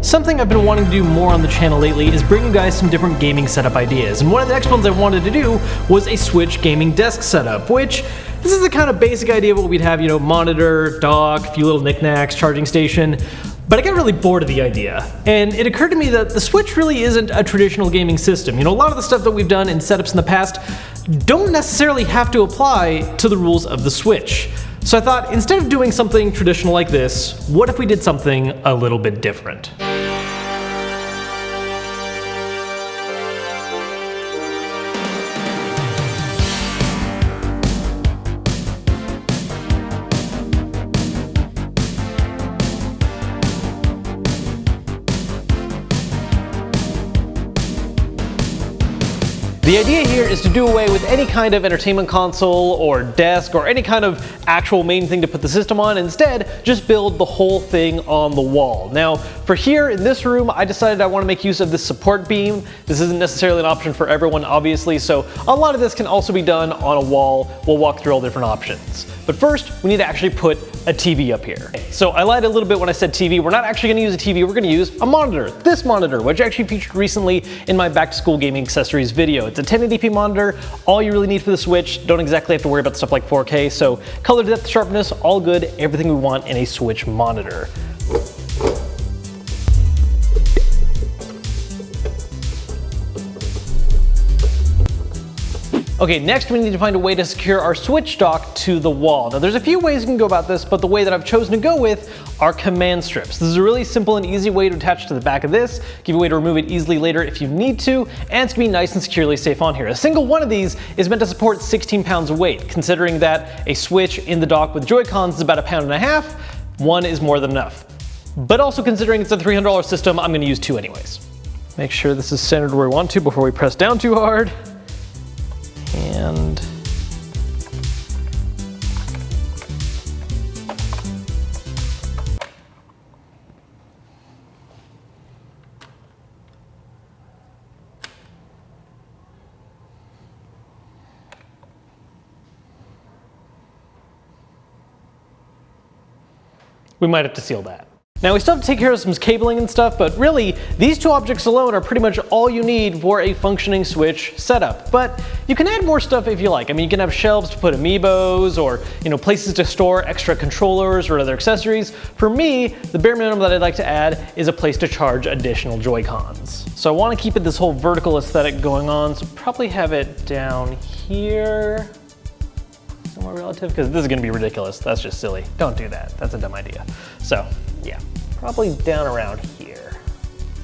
Something I've been wanting to do more on the channel lately is bring you guys some different gaming setup ideas, and one of the next ones I wanted to do was a Switch gaming desk setup, which this is the kind of basic idea of what we'd have, monitor, dock, a few little knickknacks, charging station. But I got really bored of the idea, and it occurred to me that the Switch really isn't a traditional gaming system. A lot of the stuff that we've done in setups in the past don't necessarily have to apply to the rules of the Switch. So I thought, instead of doing something traditional like this, what if we did something a little bit different? The idea here is to do away with any kind of entertainment console or desk or any kind of actual main thing to put the system on. Instead, just build the whole thing on the wall. Now, for here in this room, I decided I want to make use of this support beam. This isn't necessarily an option for everyone, obviously, so a lot of this can also be done on a wall. We'll walk through all different options. But first, we need to actually put a TV up here. So I lied a little bit when I said TV. We're not actually gonna use a TV, we're gonna use a monitor. This monitor, which I actually featured recently in my back to school gaming accessories video. It's a 1080p monitor, all you really need for the Switch. Don't exactly have to worry about stuff like 4K, so color depth, sharpness, all good, everything we want in a Switch monitor. Okay, next we need to find a way to secure our Switch dock to the wall. Now there's a few ways you can go about this, but the way that I've chosen to go with are command strips. This is a really simple and easy way to attach to the back of this, give you a way to remove it easily later if you need to, and it's gonna be nice and securely safe on here. A single one of these is meant to support 16 pounds of weight. Considering that a Switch in the dock with Joy-Cons is about 1.5 pounds, one is more than enough. But also considering it's a $300 system, I'm gonna use two anyways. Make sure this is centered where we want to before we press down too hard. And we might have to seal that. Now we still have to take care of some cabling and stuff, but really, these two objects alone are pretty much all you need for a functioning Switch setup. But you can add more stuff if you like. I mean, you can have shelves to put amiibos or, places to store extra controllers or other accessories. For me, the bare minimum that I'd like to add is a place to charge additional Joy-Cons. So I want to keep it this whole vertical aesthetic going on, so probably have it down here. Somewhere relative, because this is going to be ridiculous. That's just silly. Don't do that. That's a dumb idea. So, yeah, probably down around here.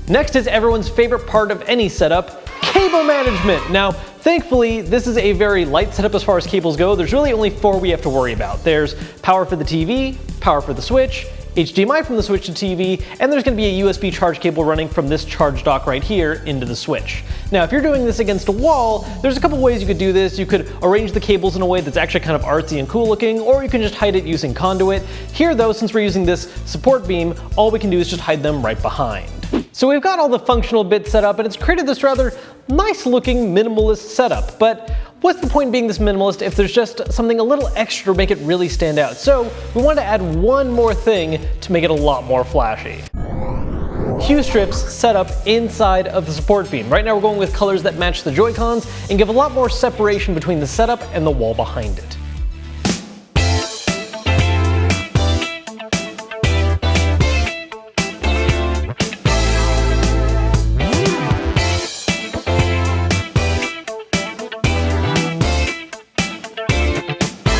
Next is everyone's favorite part of any setup, cable management. Now, thankfully, this is a very light setup as far as cables go. There's really only 4 we have to worry about. There's power for the TV, power for the Switch, HDMI from the Switch to TV, and there's going to be a USB charge cable running from this charge dock right here into the Switch. Now, if you're doing this against a wall, there's a couple ways you could do this. You could arrange the cables in a way that's actually kind of artsy and cool looking, or you can just hide it using conduit. Here though, since we're using this support beam, all we can do is just hide them right behind. So we've got all the functional bits set up, and it's created this rather nice looking minimalist setup. But what's the point in being this minimalist if there's just something a little extra to make it really stand out? So we wanted to add one more thing to make it a lot more flashy. Hue strips set up inside of the support beam. Right now we're going with colors that match the Joy-Cons and give a lot more separation between the setup and the wall behind it.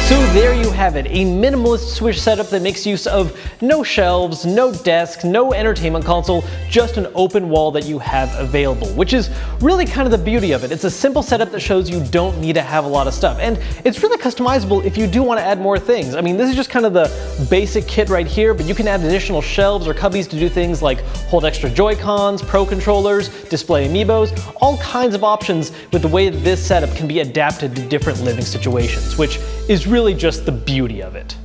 So there you have it, a minimalist Switch setup that makes use of no shelves, no desk, no entertainment console, just an open wall that you have available, which is really kind of the beauty of it. It's a simple setup that shows you don't need to have a lot of stuff, and it's really customizable if you do want to add more things. I mean, this is just kind of the basic kit right here, but you can add additional shelves or cubbies to do things like hold extra Joy-Cons, Pro controllers, display amiibos, all kinds of options with the way that this setup can be adapted to different living situations, which is really just the beauty of it.